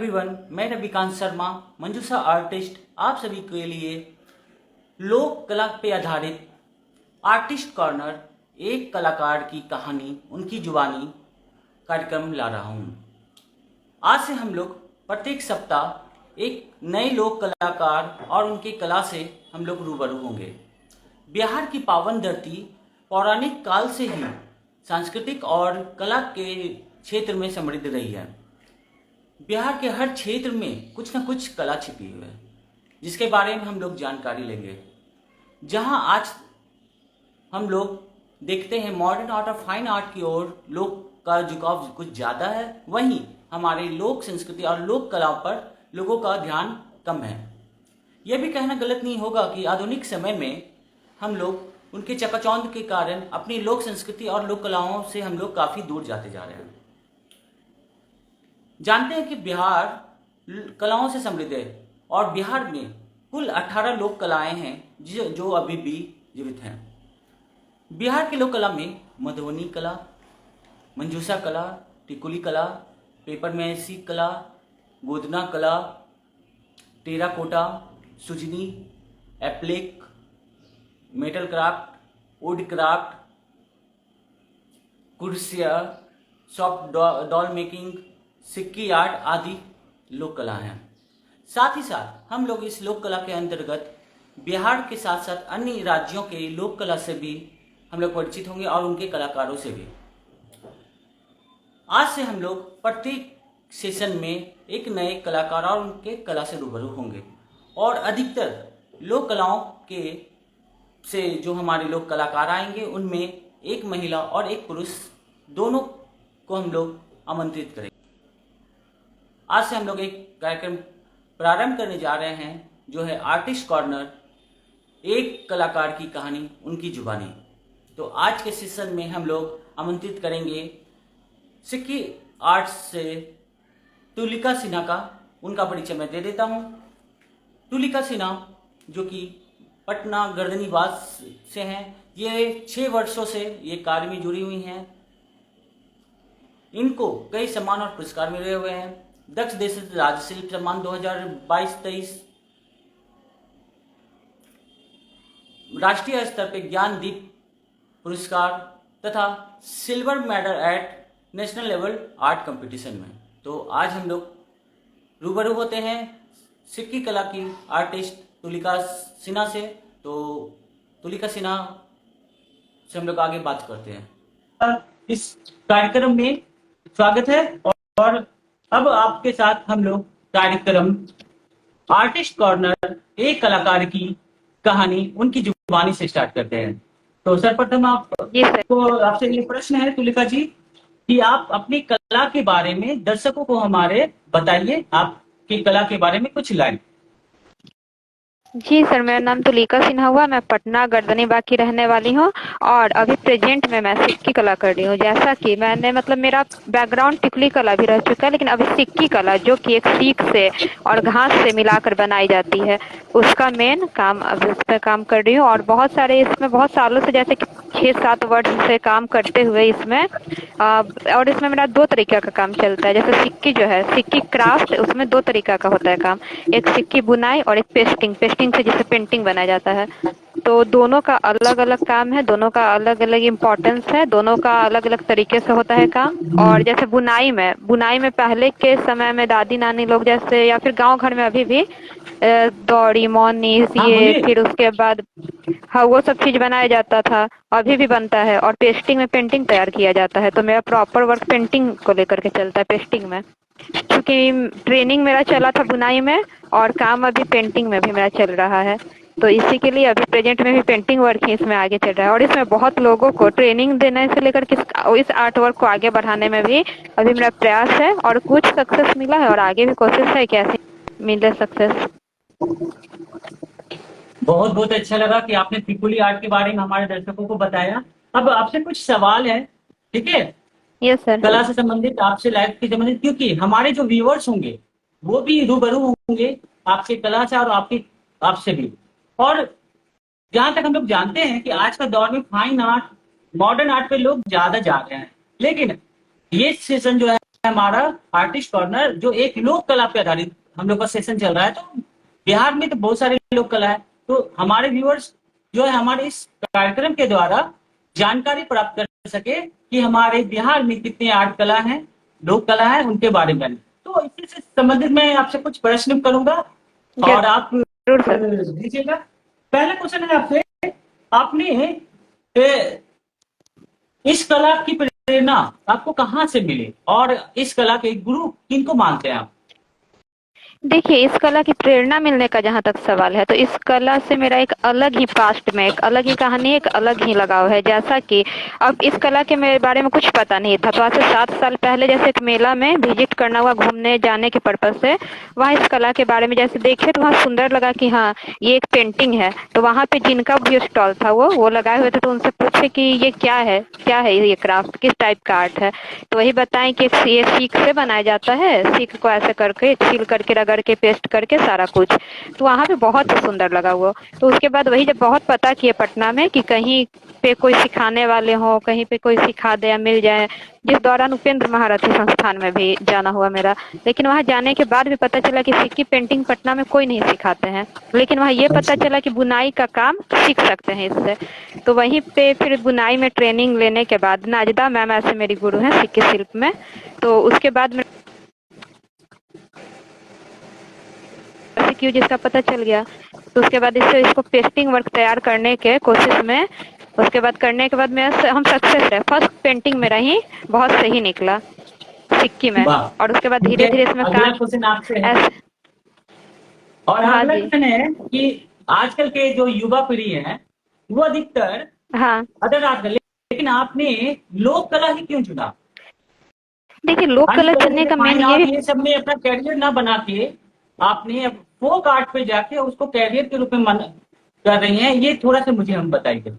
Everyone, मैं रविकांत शर्मा, मंजूषा artist, आप सभी के लिए लोक कला पे आधारित आर्टिस्ट कॉर्नर, एक कलाकार की कहानी उनकी जुबानी कार्यक्रम ला रहा हूँ। आज से हम लोग प्रत्येक सप्ताह एक नए लोक कलाकार और उनके कला से हम लोग रूबरू होंगे। बिहार की पावन धरती पौराणिक काल से ही सांस्कृतिक और कला के क्षेत्र में समृद्ध रही है। बिहार के हर क्षेत्र में कुछ न कुछ कला छिपी हुई है, जिसके बारे में हम लोग जानकारी लेंगे। जहां आज हम लोग देखते हैं मॉडर्न आर्ट और फाइन आर्ट की ओर लोग का झुकाव कुछ ज़्यादा है, वहीं हमारे लोक संस्कृति और लोक कला पर लोगों का ध्यान कम है। यह भी कहना गलत नहीं होगा कि आधुनिक समय में हम लोग उनके चकाचौंध के कारण अपनी लोक संस्कृति और लोक कलाओं से हम लोग काफ़ी दूर जाते जा रहे हैं। जानते हैं कि बिहार कलाओं से समृद्ध है और बिहार में कुल 18 लोक कलाएं हैं जो अभी भी जीवित हैं। बिहार की लोक कला में मधुबनी कला, मंजूषा कला, टिकुली कला, पेपर मैसी कला, गोदना कला, terracotta, Sujani, applique, metal craft, would craft, कुर्सिया, सॉफ्ट डॉल मेकिंग, सिक्की आर्ट आदि लोक कला हैं। साथ ही साथ हम लोग इस लोक कला के अंतर्गत बिहार के साथ साथ अन्य राज्यों के लोक कला से भी हम लोग परिचित होंगे और उनके कलाकारों से भी। आज से हम लोग प्रत्येक सेशन में एक नए कलाकार और उनके कला से रूबरू होंगे और अधिकतर लोक कलाओं के से जो हमारे लोग कलाकार आएंगे उनमें एक महिला और एक पुरुष दोनों को हम लोग आमंत्रित करेंगे। आज से हम लोग एक कार्यक्रम प्रारंभ करने जा रहे हैं जो है आर्टिस्ट कॉर्नर, एक कलाकार की कहानी उनकी जुबानी। तो आज के सेशन में हम लोग आमंत्रित करेंगे सिक्की आर्ट्स से तुलिका सिन्हा का। उनका परिचय मैं दे देता हूँ। तुलिका सिन्हा जो कि पटना गर्दनीबाज से हैं, ये 6 वर्षों से ये कार्य में जुड़ी हुई हैं। इनको कई सम्मान और पुरस्कार मिले हुए हैं। दक्ष देश राज्य शिल्प सम्मान 2022-23, राष्ट्रीय स्तर पे ज्ञानदीप पुरस्कार तथा silver medal at national level art competition में। तो आज हम लोग रूबरू होते हैं सिक्की कला की आर्टिस्ट तुलिका सिन्हा से। तो तुलिका सिन्हा से हम लोग आगे बात करते हैं। इस कार्यक्रम में स्वागत है और अब आपके साथ हम लोग कार्यक्रम आर्टिस्ट कॉर्नर, एक कलाकार की कहानी उनकी जुबानी से स्टार्ट करते हैं। तो सर्वप्रथम आपसे ये प्रश्न है तुलिका जी कि आप अपनी कला के बारे में दर्शकों को हमारे बताइए, आपकी कला के बारे में कुछ लाइन। जी सर, मेरा नाम तुलिका सिन्हा हुआ। मैं पटना गर्दनीबाग की रहने वाली हूँ और अभी प्रेजेंट में मैं सिक्की कला कर रही हूँ। जैसा कि मैंने मेरा बैकग्राउंड टिकुली कला भी रह चुका है, लेकिन अभी सिक्की कला जो कि एक सीख से और घास से मिलाकर बनाई जाती है, उसका मेन काम अभी उस पर काम कर रही हूँ। और बहुत सारे इसमें बहुत सालों से, जैसे कि 6-7 वर्ष से काम करते हुए इसमें और इसमें मेरा 2 तरीका का काम चलता है। जैसे सिक्की जो है, सिक्की क्राफ्ट, उसमें 2 तरीका का होता है काम, एक सिक्की बुनाई और एक पेस्टिंग से जैसे पेंटिंग बनाया जाता है। तो दोनों का अलग अलग काम है, दोनों का अलग अलग इम्पोर्टेंस है, दोनों का अलग अलग तरीके से होता है काम। और जैसे बुनाई में पहले के समय में दादी नानी लोग जैसे, या फिर गांव घर में अभी भी दौड़ी मोनी ये, फिर उसके बाद हाँ वो सब चीज बनाया जाता था, अभी भी बनता है। और पेस्टिंग में पेंटिंग तैयार किया जाता है। तो मेरा प्रॉपर वर्क पेंटिंग को लेकर के चलता है, पेस्टिंग में, क्योंकि ट्रेनिंग मेरा चला था बुनाई में और काम अभी पेंटिंग में भी मेरा चल रहा है। तो इसी के लिए अभी प्रेजेंट में भी पेंटिंग वर्क ही इसमें आगे चल रहा है। और इसमें बहुत लोगों को ट्रेनिंग देने से लेकर के इस आर्ट वर्क को आगे बढ़ाने में भी अभी मेरा प्रयास है और कुछ सक्सेस मिला है और आगे भी कोशिश है कि ऐसे मिले सक्सेस। बहुत बहुत अच्छा लगा कि आपने टिकुली आर्ट के बारे में हमारे दर्शकों को बताया। अब आपसे कुछ सवाल है, ठीक है? Yes sir. कला से संबंधित, आपसे लाइफ से संबंधित, क्योंकि हमारे जो व्यूअर्स होंगे वो भी रूबरू होंगे आपके कला से और आपसे भी। और जहां तक हम लोग जानते हैं कि आज का दौर में फाइन आर्ट, मॉडर्न आर्ट पे लोग ज्यादा जा रहे हैं, लेकिन ये सेशन जो है हमारा आर्टिस्ट कॉर्नर, जो एक लोक कला पे आधारित हम लोग का सेशन चल रहा है। तो बिहार में तो बहुत सारे लोक कला है, तो हमारे व्यूअर्स जो है हमारे इस कार्यक्रम के द्वारा जानकारी प्राप्त कर सके कि हमारे बिहार में कितने आर्ट कला है, लोक कला है, उनके बारे में। तो इसी से संबंधित मैं आपसे कुछ प्रश्न करूंगा और आप जरूर सर। दीजिएगा। पहला क्वेश्चन है आपसे, आपने इस कला की प्रेरणा आपको कहाँ से मिली और इस कला के गुरु किनको मानते हैं आप? देखिए, इस कला की प्रेरणा मिलने का जहाँ तक सवाल है, तो इस कला से मेरा एक अलग ही पास्ट में एक अलग ही कहानी, एक अलग ही लगाव है। जैसा कि अब इस कला के मेरे बारे में कुछ पता नहीं था, तो आज से 7 साल पहले जैसे एक मेला में विजिट करना हुआ घूमने जाने के पर्पज से, वहाँ इस कला के बारे में जैसे देखे तो वहाँ सुंदर लगा कि हाँ ये एक पेंटिंग है। तो वहाँ पे जिनका भी स्टॉल था वो लगाए हुए थे, तो उनसे पूछे कि ये क्या है ये क्राफ्ट किस टाइप का आर्ट है। तो वही बताएं कि ये सीख से बनाया जाता है, सीख को ऐसे करके छील करके रगड़ के पेस्ट करके सारा कुछ। तो वहाँ पे बहुत ही सुंदर लगा वो। तो उसके बाद वही जब बहुत पता किए पटना में कि कहीं पे कोई सिखाने वाले हो, कहीं पे कोई सिखा दे या मिल जाए, जिस दौरान उपेंद्र महारथी संस्थान में भी जाना हुआ मेरा। लेकिन वहाँ जाने के बाद भी पता चला कि सिक्की पेंटिंग पटना में कोई नहीं सिखाते हैं, लेकिन वहाँ ये पता चला कि बुनाई का काम सीख सकते हैं इससे। तो वहीं पे फिर बुनाई में ट्रेनिंग लेने के बाद नाजिदा मैम ऐसे मेरी गुरु हैं सिक्की शिल्प में। तो उसके बाद में क्यों जिसका पता चल गया, तो उसके बाद इसको पेस्टिंग वर्क तैयार करने के कोशिश में, उसके बाद करने के बाद मैं हम सक्सेस रहे। फर्स्ट पेंटिंग मेरा ही बहुत सही निकला सिक्की में, और उसके बाद धीरे धीरे इसमें अगला काम क्वेश्चन आपसे है, ऐसे। और हाँ अगला जी। क्वेश्चन है कि आजकल के जो युवा पीढ़ी है वो अधिकतर हाँ, अदर आर्ट कर, लेकिन आपने लोक कला ही क्यों चुना? देखिए लोक अन्य कला कला चुनने जैसे का मेन फाइन ये आर्ट भी। ये सब में अपना कैरियर ना बना के आपने अब फोक आर्ट पे जाके उसको कैरियर के रूप में मन कर रही हैं, ये थोड़ा सा मुझे हम बताइए।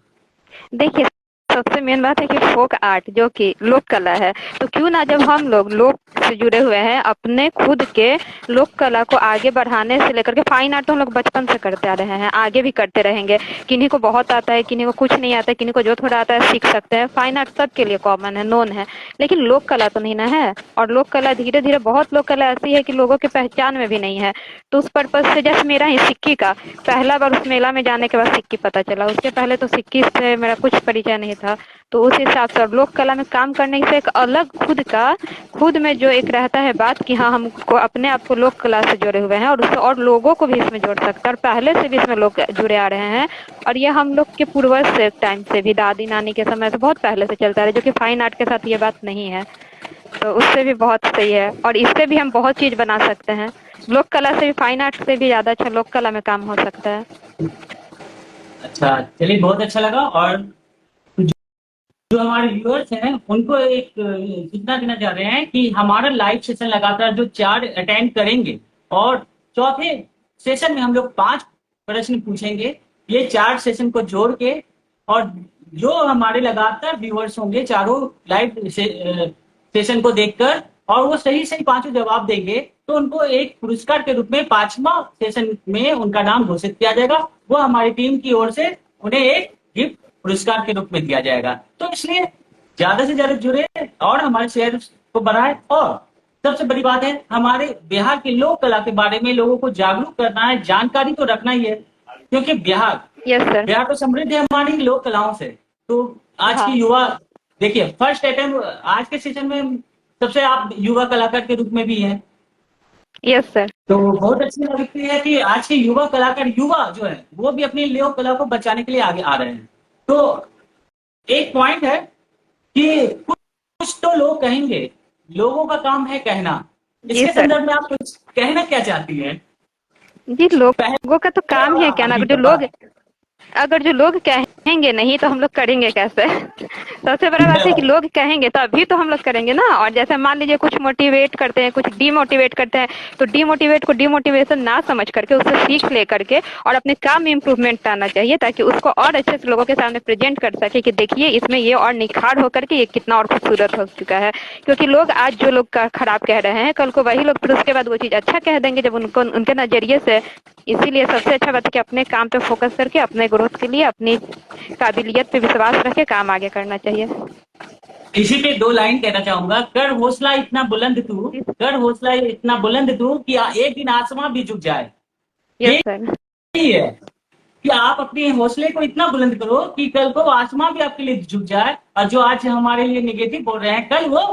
देखिए, सबसे मेन बात है कि फोक आर्ट जो कि लोक कला है, तो क्यों ना जब हम लोग लोक से जुड़े हुए हैं अपने खुद के लोक कला को आगे बढ़ाने से लेकर के, फाइन आर्ट तो हम लोग बचपन से करते आ रहे हैं, आगे भी करते रहेंगे। किन्हीं को बहुत आता है, किन्हीं को कुछ नहीं आता है, किन्हीं को जो थोड़ा आता है सीख सकते हैं। फाइन आर्ट सबके लिए कॉमन है, नोन है, लेकिन लोक कला तो नहीं ना है। और लोक कला धीरे धीरे बहुत लोक कला ऐसी है कि लोगों के पहचान में भी नहीं है। तो उस पर्पज से जैसे मेरा ही सिक्की का पहला बार उस मेला में जाने के बाद सिक्की पता चला, उसके पहले तो सिक्की से मेरा कुछ परिचय नहीं था। तो उस हिसाब से और लोक कला में काम करने से एक अलग खुद में जो एक रहता है बात कि हाँ हमको अपने आप को लोक कला से जुड़े हुए हैं, और उससे और लोगों को भी इसमें जोड़ सकते हैं, और पहले से भी इसमें लोग जुड़े आ रहे हैं। और ये हम लोग के पूर्वज से टाइम से भी, दादी नानी के समय से बहुत पहले से चलता रहा, जो कि फाइन आर्ट के साथ ये बात नहीं है। तो उससे भी बहुत सही है, और इससे भी हम बहुत चीज बना सकते हैं। लोक कला से भी, फाइन आर्ट से भी ज्यादा अच्छा लोक कला में काम हो सकता है। अच्छा, चलिए बहुत अच्छा लगा। और जो हमारे व्यूअर्स हैं उनको एक सूचना देना चाह रहे हैं कि हमारा लाइव सेशन लगातार जो 4 अटेंड करेंगे, और चौथे सेशन में हम लोग 5 प्रश्न पूछेंगे, ये 4 सेशन को जोड़ के, और जो हमारे लगातार व्यूअर्स होंगे चारों लाइव सेशन को देखकर, और वो सही सही पांचों जवाब देंगे, तो उनको एक पुरस्कार के रूप में 5वां सेशन में उनका नाम घोषित किया जाएगा। वो हमारी टीम की ओर से उन्हें एक गिफ्ट पुरस्कार के रूप में दिया जाएगा। तो इसलिए ज्यादा से ज्यादा जुड़े और हमारे शेयर को बढ़ाए, और सबसे बड़ी बात है हमारे बिहार की लोक कला के बारे में लोगों को जागरूक करना है, जानकारी तो रखना ही है, क्योंकि बिहार यस सर। बिहार तो समृद्ध है हमारी लोक कलाओं से। तो आज की हाँ। युवा, देखिए फर्स्ट अटेम्प्ट आज के सेशन में सबसे आप युवा कलाकार के रूप में भी हैं, यस सर। तो बहुत अच्छी लगती है कि आज के युवा कलाकार, युवा जो है वो भी अपनी लोक कला को बचाने के लिए आगे आ रहे हैं। तो एक पॉइंट है कि कुछ तो लोग कहेंगे, लोगों का काम है कहना, जी इसके सर। संदर्भ में आप कुछ कहना क्या चाहती हैं? जी, लोगों का तो पहले काम ही और है कहना। अभी का? अगर जो लोग कहेंगे नहीं तो हम लोग करेंगे कैसे? सबसे बड़ा बात है कि लोग कहेंगे तो अभी तो हम लोग करेंगे ना। और जैसे मान लीजिए कुछ मोटिवेट करते हैं, कुछ डीमोटिवेट करते हैं, तो डीमोटिवेट को डीमोटिवेशन ना समझ करके उससे सीख ले करके और अपने काम में इम्प्रूवमेंट लाना चाहिए, ताकि उसको और अच्छे से लोगों के सामने प्रेजेंट कर सके कि देखिए इसमें ये और निखार होकर के ये कितना और खूबसूरत हो चुका है। क्योंकि लोग आज जो लोग का खराब कह रहे हैं, कल को वही लोग फिर उसके बाद वो चीज अच्छा कह देंगे जब उनको उनके नजरिए से। इसीलिए सबसे अच्छा बात है कि अपने काम पे फोकस करके अपने ग्रोथ के लिए अपनी काबिलियत पे विश्वास रख के काम आगे करना चाहिए। इसी पे दो लाइन कहना चाहूंगा। कर हौसला इतना बुलंद तू, कर हौसला इतना बुलंद तू कि एक दिन आसमां भी झुक जाए। यस ये सर। ही है कि आप अपने हौसले को इतना बुलंद करो कि कल को आसमां भी आपके लिए झुक जाए, और जो आज हमारे लिए नेगेटिव बोल रहे हैं कल वो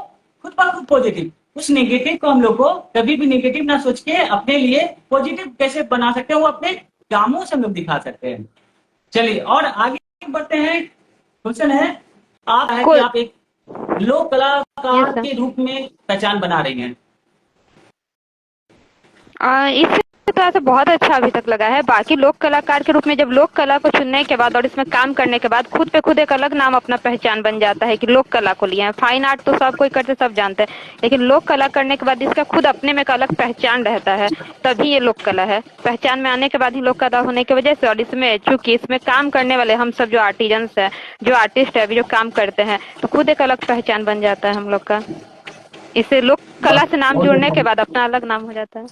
खुद पर खुद पॉजिटिव। उस नेगेटिव को हम लोग को कभी भी नेगेटिव ना सोच के अपने लिए पॉजिटिव कैसे बना सकते हैं वो अपने कामों से हम लोग दिखा सकते हैं। चलिए और आगे बढ़ते हैं। क्वेश्चन है आप है कि कोई। आप एक लोक यस कलाकार सर। के रूप में पहचान बना रही हैं। इससे तो ऐसा बहुत अच्छा अभी तक लगा है। बाकी लोक कलाकार के रूप में जब लोक कला को चुनने के बाद और इसमें काम करने के बाद खुद पे खुद एक अलग नाम अपना पहचान बन जाता है कि लोक कला को लिए हैं। फाइन आर्ट तो सब कोई करते सब जानते हैं, लेकिन लोक कला करने के बाद इसका खुद अपने में एक अलग पहचान रहता है, तभी ये लोक कला है। पहचान में आने के बाद ही लोक कला होने की वजह से, और इसमें चूंकि इसमें काम करने वाले हम सब जो आर्टिजन्स है, जो आर्टिस्ट है अभी जो काम करते हैं, तो खुद एक अलग पहचान बन जाता है हम लोग का। इससे लोक कला से नाम बहुत जुड़ने के अच्छा। बाद अपना अलग नाम हो जाता है।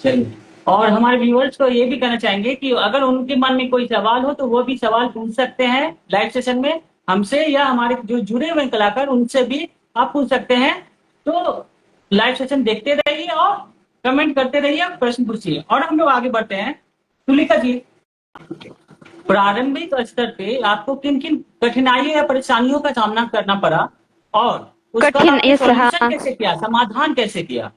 चलिए और हमारे व्यूअर्स को ये भी कहना चाहेंगे कि अगर उनके मन में कोई सवाल हो तो वो भी सवाल पूछ सकते हैं लाइव सेशन में हमसे, या हमारे जो जुड़े हुए कलाकार उनसे भी आप पूछ सकते हैं। तो लाइव सेशन देखते रहिए और कमेंट करते रहिए और प्रश्न पूछिए। और हम लोग आगे बढ़ते हैं। तुलिका जी, प्रारंभिक स्तर पे आपको किन किन कठिनाइयों या परेशानियों का सामना करना पड़ा, और उसका कठिन आपने इस सॉल्यूशन हाँ। कैसे किया, समाधान कैसे किया?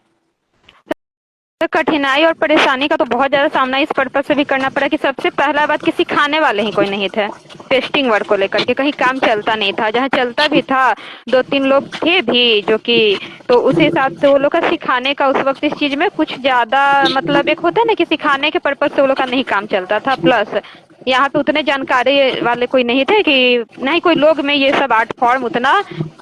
तो कठिनाई और परेशानी का तो बहुत ज़्यादा सामना इस पर्पज़ से भी करना पड़ा कि सबसे पहला बात कि सिखाने वाले ही कोई नहीं थे। टेस्टिंग वर्क को लेकर के कहीं काम चलता नहीं था, जहाँ चलता भी था 2-3 लोग थे भी जो कि, तो उस हिसाब से वो लोग का सिखाने का उस वक़्त इस चीज़ में कुछ ज़्यादा मतलब एक होता है ना कि सिखाने के पर्पज़ से वो लोग का नहीं काम चलता था। प्लस यहाँ पे उतने जानकारी वाले कोई नहीं थे कि ना ही कोई लोग में ये सब आर्ट फॉर्म उतना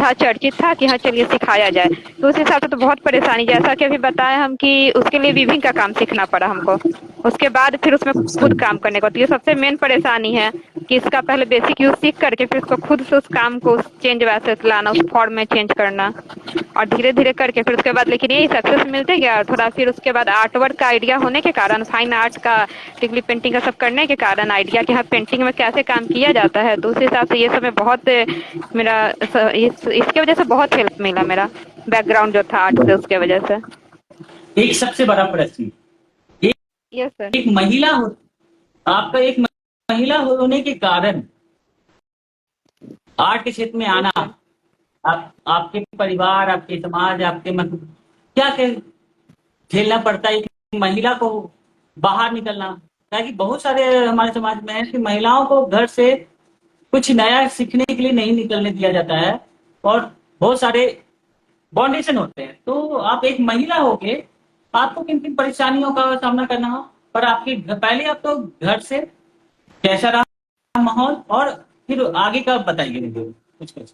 था, चर्चित था कि हाँ चलिए सिखाया जाए। तो उस हिसाब से तो बहुत परेशानी, जैसा कि अभी बताए हम कि उसके लिए वीविंग का काम सीखना पड़ा हमको। उसके बाद फिर उसमें खुद काम करने को, तो ये सबसे मेन परेशानी है कि इसका पहले बेसिक यूज सीख करके फिर उसको खुद से उस काम को उस चेंज वैसे लाना, उस फॉर्म में चेंज करना, और धीरे धीरे करके फिर उसके बाद, लेकिन यही सक्सेस मिलते गया थोड़ा। फिर उसके बाद आर्ट वर्क का आइडिया होने के कारण, फाइन आर्ट का, टिकली पेंटिंग का सब करने के कारण आइडिया कि हाँ पेंटिंग में कैसे काम किया जाता है, तो उस हिसाब से ये सब में बहुत मेरा इसके वजह से बहुत हेल्प मिला। मेरा बैकग्राउंड जो था आर्ट से, उसके वजह से। एक सबसे बड़ा प्रश्न, एक, यस सर। एक महिला हो, आपका एक महिला होने के कारण आर्ट के क्षेत्र में यस आना, सर। आपके परिवार, आपके समाज, आपके मतलब क्या क्या झेलना पड़ता है कि महिला को बाहर निकलना? ताकि बहुत सारे हमारे समाज में है कि महिलाओं को घर से कुछ नया सीखने के लिए नहीं निकलने दिया जाता है, और बहुत सारे बाउंडेशन होते हैं। तो आप एक महिला होके आपको किन किन परेशानियों का सामना करना हो, पर आपके पहले आप तो घर से कैसा रहा माहौल, और फिर आगे का बताइए मुझे कुछ कुछ।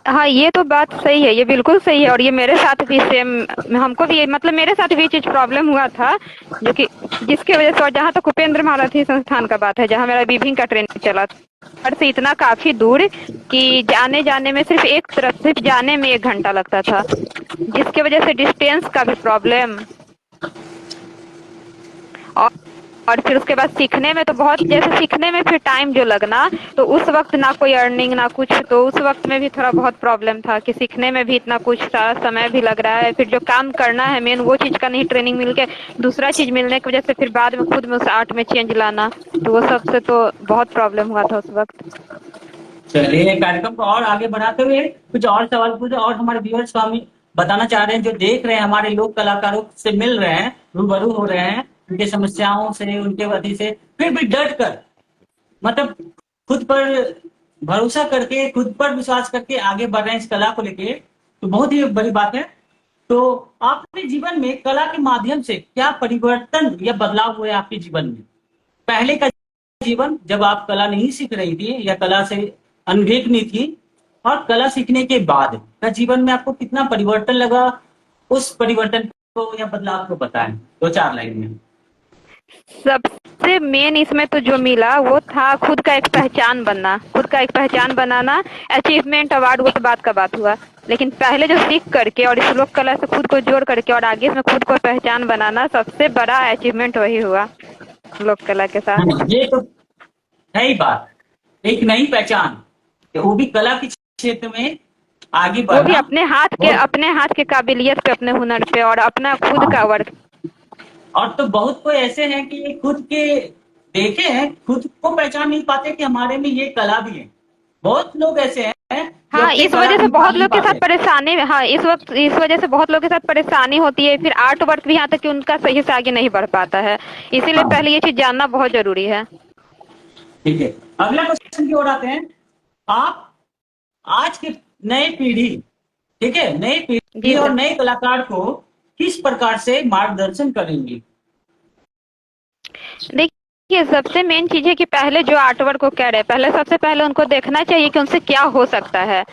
हाँ, ये तो बात सही है, ये बिल्कुल सही है, और ये मेरे साथ भी सेम, हमको भी मतलब मेरे साथ भी ये चीज प्रॉब्लम हुआ था, जो कि जिसकी वजह से, और जहाँ तक उपेंद्र महारथी संस्थान का बात है जहाँ मेरा वीविंग का ट्रेनिंग चला, घर से इतना काफी दूर कि जाने जाने में सिर्फ एक तरफ, सिर्फ जाने में 1 घंटा लगता था, जिसकी वजह से डिस्टेंस का भी प्रॉब्लम। और और फिर उसके बाद सीखने में तो बहुत, जैसे सीखने में फिर टाइम जो लगना, तो उस वक्त ना कोई अर्निंग ना कुछ, तो उस वक्त में भी थोड़ा बहुत प्रॉब्लम था कि सीखने में भी इतना कुछ सारा समय भी लग रहा है, फिर जो काम करना है मेन वो चीज का नहीं ट्रेनिंग मिल के दूसरा चीज मिलने की वजह से फिर बाद में खुद में उस आर्ट में चेंज लाना, तो वो सबसे तो बहुत प्रॉब्लम हुआ था उस वक्त। चलिए कार्यक्रम को और आगे बढ़ाते हुए कुछ और सवाल पूछे, और हमारे व्यूअर्स को हम बताना चाह रहे हैं जो देख रहे हैं हमारे लोक कलाकारों से मिल रहे हैं, रूबरू हो रहे हैं उनकी समस्याओं से, उनके वजह से, फिर भी डट कर मतलब खुद पर भरोसा करके, खुद पर विश्वास करके आगे बढ़ रहे हैं इस कला को लेके, तो बहुत ही बड़ी बात है। तो आपने जीवन में कला के माध्यम से क्या परिवर्तन या बदलाव हुए आपके जीवन में? पहले का जीवन जब आप कला नहीं सीख रही थी या कला से अनभिज्ञ थी, और कला सीखने के बाद का जीवन में आपको कितना परिवर्तन लगा, उस परिवर्तन को या बदलाव को बताएं 2-4 लाइन में। सबसे मेन इसमें तो जो मिला वो था खुद का एक पहचान बनना, खुद का एक पहचान बनाना। अचीवमेंट अवार्ड वो तो बात का बात हुआ, लेकिन पहले जो सीख करके और इस लोक कला से खुद को जोड़ करके और आगे इसमें खुद को पहचान बनाना, सबसे बड़ा अचीवमेंट वही हुआ लोक कला के हाँ, साथ। ये तो है ही बात, एक नई पहचान, वो भी कला के क्षेत्र में आगे वो भी बढ़ना बहुत। अपने हाथ के काबिलियत पे, अपने हुनर पे और अपना खुद का हाँ, वर्क। और तो बहुत कोई ऐसे हैं कि खुद के देखे हैं, खुद को पहचान नहीं पाते कि हमारे में ये कला भी है। बहुत लोग ऐसे हैं जो हाँ, अपने इस कला वजह को से निखार बहुत नहीं लोग के साथ पाते। परेशानी, हाँ, इस वजह से बहुत लोग के साथ परेशानी होती है, फिर आर्ट वर्क भी यहाँ तक कि उनका सही से आगे नहीं बढ़ पाता है। इसीलिए हाँ, पहले ये चीज जानना बहुत जरूरी है। ठीक है। अगला क्वेश्चन की ओर आते हैं। आप आज की नई पीढ़ी, ठीक है, नई जी पीढ़ी और सर। नए कलाकार को किस प्रकार से मार्गदर्शन करेंगी? देखिए, सबसे मेन चीज है कि पहले जो आर्ट वर्क को कह रहे हैं, पहले सबसे पहले उनको देखना चाहिए कि उनसे क्या हो सकता है,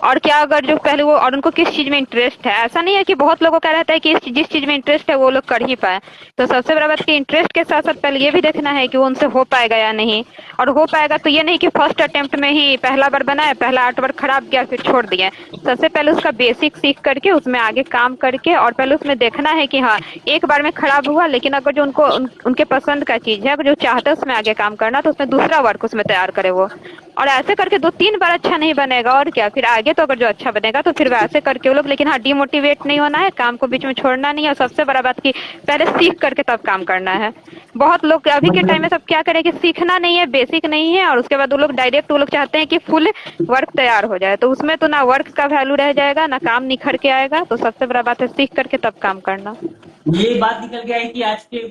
और क्या अगर जो पहले वो, और उनको किस चीज में इंटरेस्ट है। ऐसा नहीं है कि बहुत लोगों का रहता है कि जिस चीज में इंटरेस्ट है वो लोग कर ही पाए। तो सबसे बड़ा बात कि इंटरेस्ट के साथ साथ पहले ये भी देखना है कि वो उनसे हो पाएगा या नहीं। और हो पाएगा तो ये नहीं कि फर्स्ट अटेम्प्ट में ही पहला बार बनाए, पहला आर्ट वर्क खराब गया फिर छोड़ दिए। सबसे पहले उसका बेसिक सीख करके उसमें आगे काम करके, और पहले उसमें देखना है कि हाँ, एक बार में खराब हुआ, लेकिन अगर जो उनके पसंद का चीज है, अगर जो चाहते हैं उसमें आगे काम करना, तो उसमें दूसरा वर्क उसमें तैयार करे वो। और ऐसे करके 2-3 बार अच्छा नहीं बनेगा और क्या, फिर आगे तो अगर जो अच्छा बनेगा तो फिर वैसे करके वो लोग, लेकिन हाँ, डिमोटिवेट नहीं होना है, काम को बीच में छोड़ना नहीं है, और सबसे बड़ा बात कि पहले सीख करके तब काम करना है। बहुत लोग अभी के टाइम में मतलब सब क्या करें कि सीखना नहीं है, बेसिक नहीं है, और उसके बाद वो लोग डायरेक्ट वो लोग चाहते हैं कि फुल वर्क तैयार हो जाए, तो उसमें तो ना वर्क का वैल्यू रह जाएगा, ना काम निखर के आएगा। तो सबसे बड़ा बात है सीख करके तब काम करना। ये बात निकल गया है कि आज के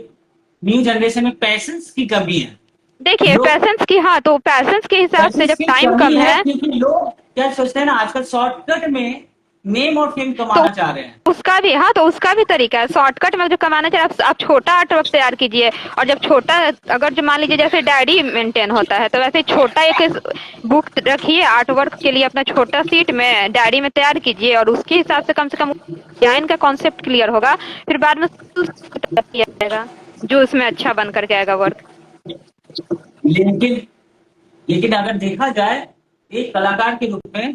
न्यू जनरेशन में पैशंस की कमी है। देखिए, लोग पैसेंस की, हाँ, तो पैसेंस के हिसाब से पैशंस जब की टाइम कमी कम है, है क्योंकि लोग क्या सोचते हैं ना, आजकल शॉर्टकट में नेम और फेम तो कमाना चाह रहे हैं। उसका भी, हाँ, तो उसका भी तरीका है शॉर्टकट में जो कमाना चाहिए। आप छोटा आर्ट वर्क तैयार कीजिए, और जब छोटा, अगर जो मान लीजिए जैसे डायरी मेंटेन होता है, तो वैसे छोटा एक बुक रखिए आर्ट वर्क के लिए, अपना छोटा सीट में डायरी में तैयार कीजिए, और उसके हिसाब से कम डिजाइन का कॉन्सेप्ट क्लियर होगा, फिर बाद में किया जाएगा जो उसमें अच्छा बन करके आएगा वर्क। लेकिन लेकिन अगर देखा जाए, एक कलाकार के रूप में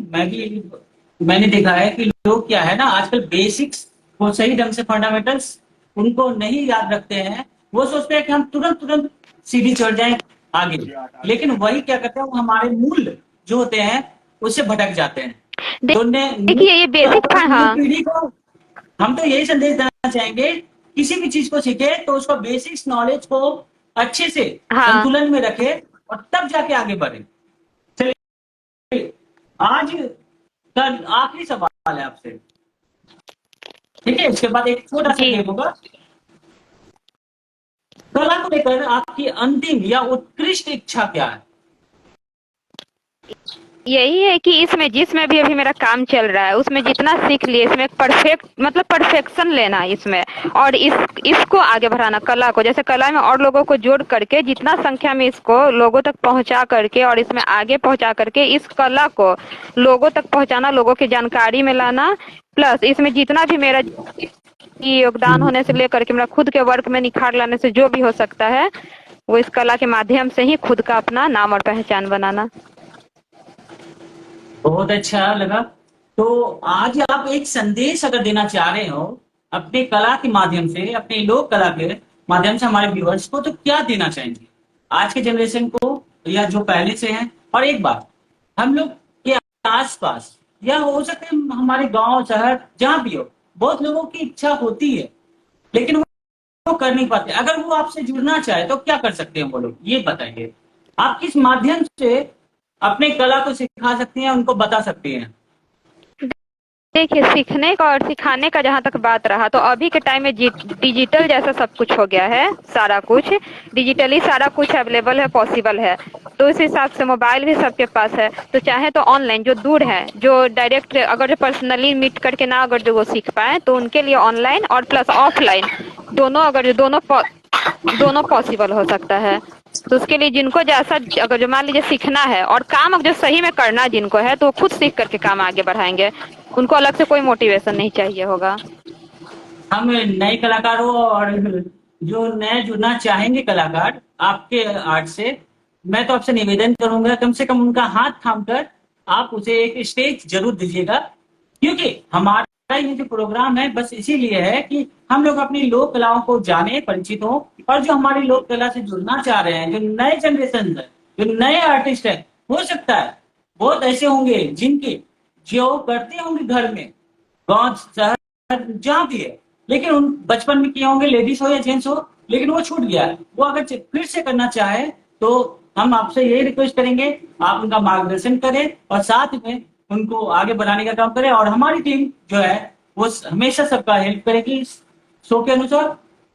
मैंने देखा है कि लोग क्या है ना, आजकल बेसिक्स को सही ढंग से, फंडामेंटल्स उनको नहीं याद रखते हैं। वो सोचते हैं कि हम तुरंत तुरंत सीढ़ी चढ़ जाएं आगे, लेकिन वही क्या करते हैं, वो हमारे मूल जो होते हैं उससे भटक जाते हैं। तो न्यू देखिए, ये बेसिक था, न्यू हाँ। पीढ़ी को हम तो यही संदेश देना चाहेंगे, किसी भी चीज को सीखे तो उसका बेसिक्स नॉलेज को अच्छे से हाँ संतुलन में रखे, और तब जाके आगे बढ़े। चलिए, आज का आखिरी सवाल है आपसे, ठीक है, इसके बाद एक छोटा सा जी। गेम होगा। कला को लेकर आपकी अंतिम या उत्कृष्ट इच्छा क्या है? यही है कि इसमें जिसमें भी अभी मेरा काम चल रहा है उसमें जितना सीख लिए, इसमें परफेक्ट मतलब परफेक्शन लेना इसमें, और इसको आगे बढ़ाना, कला को, जैसे कला में और लोगों को जोड़ करके जितना संख्या में इसको लोगों तक पहुंचा करके और इसमें आगे पहुंचा करके इस कला को लोगों तक पहुंचाना, लोगों की जानकारी में लाना, प्लस इसमें जितना भी मेरा योगदान होने से लेकर के मेरा खुद के वर्क में निखार लाने से जो भी हो सकता है, वो इस कला के माध्यम से ही खुद का अपना नाम और पहचान बनाना। बहुत अच्छा लगा। तो आज आप एक संदेश अगर देना चाह रहे हो अपने कला के माध्यम से, अपने लोक कला के माध्यम से हमारे व्यूअर्स को, तो क्या देना चाहेंगे आज के जनरेशन को या जो पहले से हैं? और एक बात, हम लोग के आसपास या हो सकते हैं हमारे गांव शहर जहां भी हो, बहुत लोगों की इच्छा होती है लेकिन वो कर नहीं पाते। अगर वो आपसे जुड़ना चाहे तो क्या कर सकते हैं वो लोग, ये बताइए। आप किस माध्यम से अपने कला को सिखा सकती हैं, उनको बता सकती हैं? देखिए, सीखने का और सिखाने का जहाँ तक बात रहा, तो अभी के टाइम में डिजिटल जैसा सब कुछ हो गया है, सारा कुछ डिजिटली, सारा कुछ अवेलेबल है, पॉसिबल है। तो इस हिसाब से मोबाइल भी सबके पास है, तो चाहे तो ऑनलाइन, जो दूर है, जो डायरेक्ट अगर जो पर्सनली मीट करके ना अगर जो वो सीख पाए, तो उनके लिए ऑनलाइन और प्लस ऑफलाइन दोनों, अगर जो दोनों पॉसिबल हो सकता है। तो उसके लिए जिनको जैसा, अगर जो मान लीजिए सीखना है और काम अगर जो सही में करना जिनको है, तो वो खुद सीख करके काम आगे बढ़ाएंगे, उनको अलग से कोई मोटिवेशन नहीं चाहिए होगा। हम नए कलाकारों और जो नए जुड़ना चाहेंगे कलाकार आपके आर्ट से, मैं तो आपसे निवेदन करूंगा कम से कम उनका हाथ थाम कर आप उसे एक स्टेज जरूर दीजिएगा, क्योंकि हमारा ये जो प्रोग्राम है बस इसीलिए है कि हम लोग अपनी लोक कलाओं को जाने, परिचित हों, और जो हमारी लोक कला से जुड़ना चाह रहे हैं, जो नए जनरेशन है, जो नए आर्टिस्ट है, हो सकता है बहुत ऐसे होंगे जिनकी जो करते होंगे घर में, गांव शहर जहाँ भी है, लेकिन उन बचपन में किए होंगे, लेडीज हो या जेंट्स हो, लेकिन वो छूट गया है। वो अगर फिर से करना चाहे तो हम आपसे यही रिक्वेस्ट करेंगे, आप उनका मार्गदर्शन करें और साथ में उनको आगे बढ़ाने का काम करें। और हमारी टीम जो है वो हमेशा सबका हेल्प करेगी इस शो के अनुसार।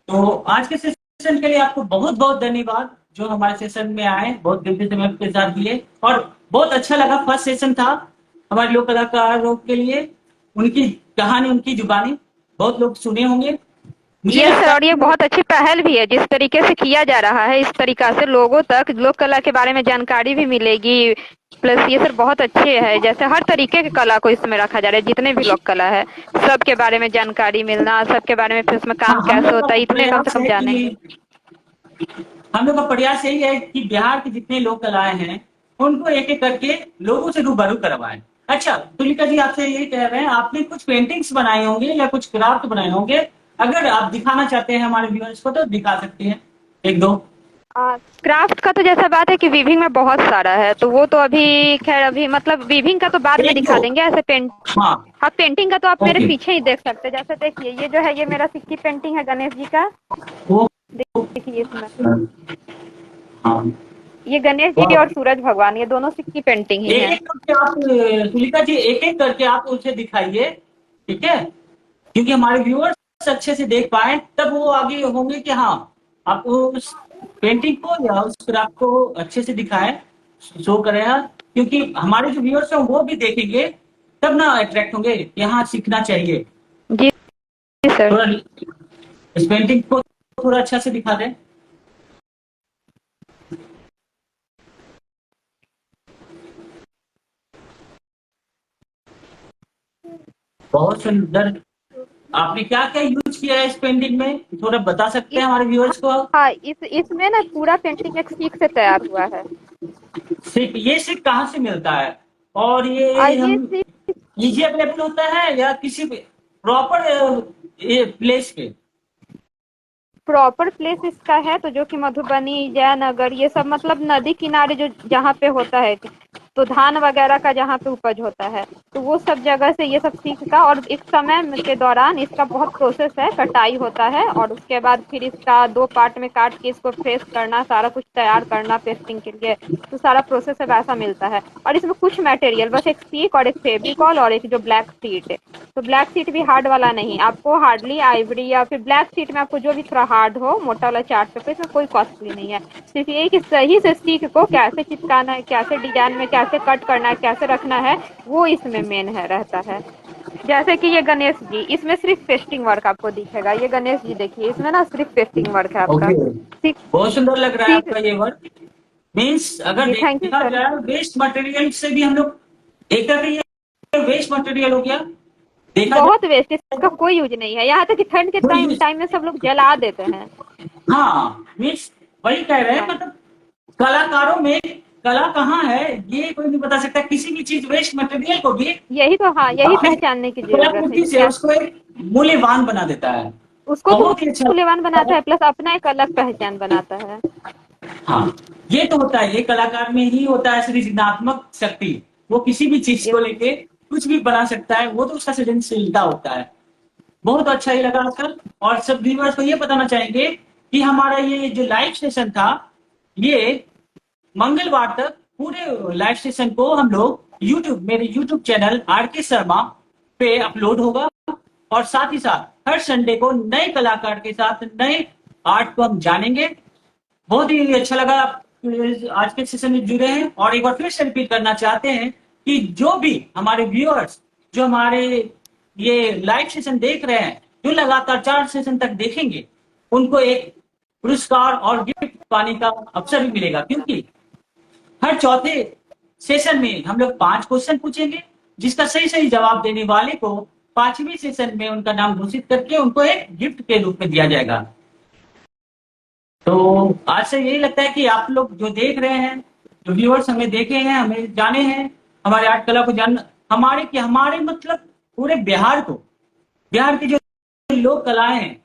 तो आज के सेशन के लिए आपको बहुत बहुत धन्यवाद, जो हमारे सेशन में आए, बहुत कीमती समय के साथ दिए, और बहुत अच्छा लगा। फर्स्ट सेशन था हमारे लोक कलाकारों के लिए, उनकी कहानी, उनकी जुबानी बहुत लोग सुने होंगे, मुझे यस सर, लगता और ये है। बहुत अच्छी पहल भी है जिस तरीके से किया जा रहा है। इस तरीका से लोगों तक लोक कला के बारे में जानकारी भी मिलेगी। प्लस ये सर बहुत अच्छे है, जैसे हर तरीके की कला को इसमें रखा जा रहा है, जितने भी लोक कला है सबके बारे में जानकारी मिलना, सबके बारे में फिर उसमें हाँ, काम हम कैसे लोग का होता है, इतने कम से प्रयास कम है जानेंगे। कि हम लोग का प्रयास यही है कि बिहार के जितने लोक कलाएं हैं उनको एक एक करके लोगों से रूबरू करवाएं। अच्छा तुलिका जी, आपसे यही कह रहे हैं, आपने कुछ पेंटिंग्स बनाए होंगे या कुछ क्राफ्ट बनाए होंगे, अगर आप दिखाना चाहते हैं हमारे व्यूअर्स को तो दिखा सकते हैं एक दो। क्राफ्ट का तो जैसा बात है कि वीविंग में बहुत सारा है, तो वो तो अभी खैर अभी मतलब वीविंग का तो बाद में एक दिखा दो। देंगे। ऐसे पेंट हाँ। हाँ, पेंटिंग का तो आप मेरे ओके। पीछे ही देख सकते हैं। जैसे देखिए ये जो है, ये मेरा सिक्की पेंटिंग है गणेश जी का। वो। देखिए इसमें हाँ। ये गणेश जी वाह। और सूरज भगवान, ये दोनों सिक्की पेंटिंग ही एक है। एक करके आप तुलिका जी, एक एक करके आप उसे दिखाइए, ठीक है, क्योंकि हमारे व्यूअर्स अच्छे से देख पाए, तब वो आगे होंगे कि हाँ आप उस पेंटिंग को या उस क्राफ्ट को अच्छे से दिखाएं, शो करें। क्योंकि हमारे जो व्यूअर्स हैं वो भी देखेंगे, तब ना अट्रैक्ट होंगे कि हाँ सीखना चाहिए। जी सर। थोड़ा इस पेंटिंग को थोड़ा अच्छा से दिखा दें। बहुत सुंदर। आपने क्या क्या यूज किया है इस पेंटिंग में, थोड़ा बता सकते इस हैं हमारे व्यूअर्स को। हाँ, इस इसमें ना पूरा पेंटिंग एक सीख से तैयार हुआ है। सिर्फ ये सिर्फ कहाँ से मिलता है, और ये ये हम सीख इजी अवेलेबल होता है या किसी प्रॉपर प्लेस पे। प्रॉपर प्लेस इसका है तो जो कि मधुबनी, जयनगर, ये सब मतलब नदी किनारे जो जहाँ पे होता है, तो धान वगैरह का जहाँ पे उपज होता है, तो वो सब जगह से ये सब सीख का। और इस समय के दौरान इसका बहुत प्रोसेस है, कटाई होता है और उसके बाद फिर इसका 2 पार्ट में काट के इसको फ्रेश करना, सारा कुछ तैयार करना पेस्टिंग के लिए, तो सारा प्रोसेस है वैसा मिलता है। और इसमें कुछ मटेरियल बस एक स्टिक और एक फेविकॉल और एक जो ब्लैक शीट है, तो ब्लैक शीट भी हार्ड वाला नहीं, आपको हार्डली आइवरी या फिर ब्लैक शीट में आपको जो भी थोड़ा हार्ड हो, मोटा वाला चार्ट पेपर, इसमें कोई कॉस्टली नहीं है। सिर्फ ये कि सही से स्टिक को कैसे चिपकाना है, कैसे डिजाइन में कैसे कट करना है, कैसे रखना है, वो इसमें मेन है रहता है। जैसे कि ये गणेश जी, इसमें सिर्फ पेस्टिंग वर्क आपको दिखेगा। ये गणेश जी देखिए, इसमें ना सिर्फ पेस्टिंग वर्क है आपका। ओके। सीख बहुत सुंदर लग रहा है सीख आपका ये वर्क। मीन्स अगर जी, थैंक यू देखा सर। जाए वेस्ट मटेरियल से भी हम लोग एक तरह ये वेस्ट मटेरियल हो गया, देखा बहुत वेस्ट, जाए इसका तो। कोई यूज नहीं है। यहाँ तक कि ठंड के तो टाइम ये टाइम में सब लोग जला देते हैं। हाँ मीन्स वही कह रहे हैं, हाँ, मतलब कलाकारों में कला कहाँ है ये कोई नहीं बता सकता। किसी भी चीज वेस्ट मटेरियल को भी यही तो, हाँ यही अपनी पहचानने की जरूरत है कलाकृति कि से क्या उसको एक मूल्यवान बना देता है। उसको तो बहुत ही अच्छा मूल्यवान लगता बनाता है। है, प्लस अपना एक अलग पहचान बनाता है। हाँ, ये तो होता है, ये कलाकार में ही होता है सृजनात्मक शक्ति। वो किसी भी चीज ये को लेके कुछ भी बना सकता है, वो तो उसका सृजनशीलता होता है। बहुत अच्छा ही लगा आजकल। और सब व्यूअर्स को ये बताना चाहेंगे कि हमारा ये जो लाइव सेशन था, ये मंगलवार तक पूरे लाइव सेशन को हम लोग यूट्यूब, मेरे यूट्यूब चैनल आर के शर्मा पे अपलोड होगा। और साथ ही साथ हर संडे को नए कलाकार के साथ नए आर्ट को हम जानेंगे। बहुत ही अच्छा लगा आप आज के सेशन में जुड़े हैं। और एक बार फिर से रिपीट करना चाहते हैं कि जो भी हमारे व्यूअर्स जो हमारे ये लाइव सेशन देख रहे हैं, जो लगातार 4 सेशन तक देखेंगे, उनको एक पुरस्कार और गिफ्ट पाने का अवसर भी मिलेगा। क्योंकि हर चौथे सेशन में हम लोग 5 क्वेश्चन पूछेंगे, जिसका सही सही जवाब देने वाले को 5वीं सेशन में उनका नाम घोषित करके उनको एक गिफ्ट के रूप में दिया जाएगा। तो आज से यही लगता है कि आप लोग जो देख रहे हैं, जो व्यूअर्स हमें देखे हैं, हमें जाने हैं, हमारे आर्ट कला को जान, हमारे मतलब पूरे बिहार को, बिहार की जो लोक कलाएं हैं,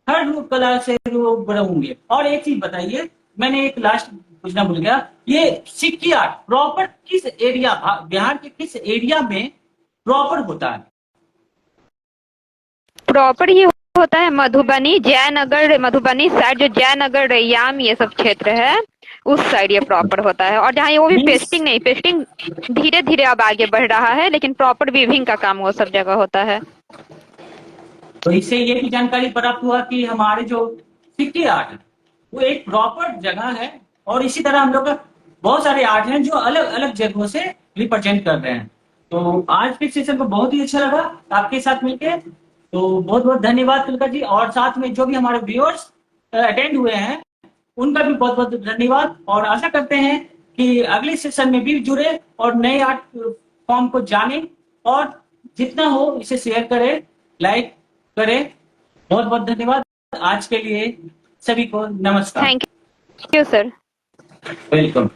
हर लोक कला से वो बड़े होंगे। और एक चीज बताइए, मैंने एक लास्ट पूछना भूल गया, ये सिक्की आर्ट प्रॉपर किस एरिया, बिहार के किस एरिया में प्रॉपर होता है? प्रॉपर ये होता है मधुबनी, जयनगर, मधुबनी साइड, जो जयनगर, रैयाम, ये सब क्षेत्र है, उस साइड ये प्रॉपर होता है। और जहाँ ये वो भी Means- पेस्टिंग नहीं, पेस्टिंग धीरे धीरे अब आगे बढ़ रहा है, लेकिन प्रॉपर वीविंग का काम वो सब जगह होता है। तो इससे ये भी जानकारी प्राप्त हुआ कि हमारे जो सिक्के आर्ट है वो एक प्रॉपर जगह है, और इसी तरह हम लोग का बहुत सारे आर्ट हैं जो अलग अलग जगहों से रिप्रेजेंट कर रहे हैं। तो आज के सेशन को बहुत ही अच्छा लगा आपके साथ मिलके, तो बहुत बहुत धन्यवाद तिलका जी, और साथ में जो भी हमारे व्यूअर्स अटेंड हुए हैं उनका भी बहुत बहुत धन्यवाद, और आशा करते हैं कि अगले सेशन में भी जुड़े और नए आर्ट फॉर्म को जानें, और जितना हो इसे शेयर करें, लाइक करें। बहुत बहुत धन्यवाद आज के लिए, सभी को नमस्कार। Thank you sir. वेलकम।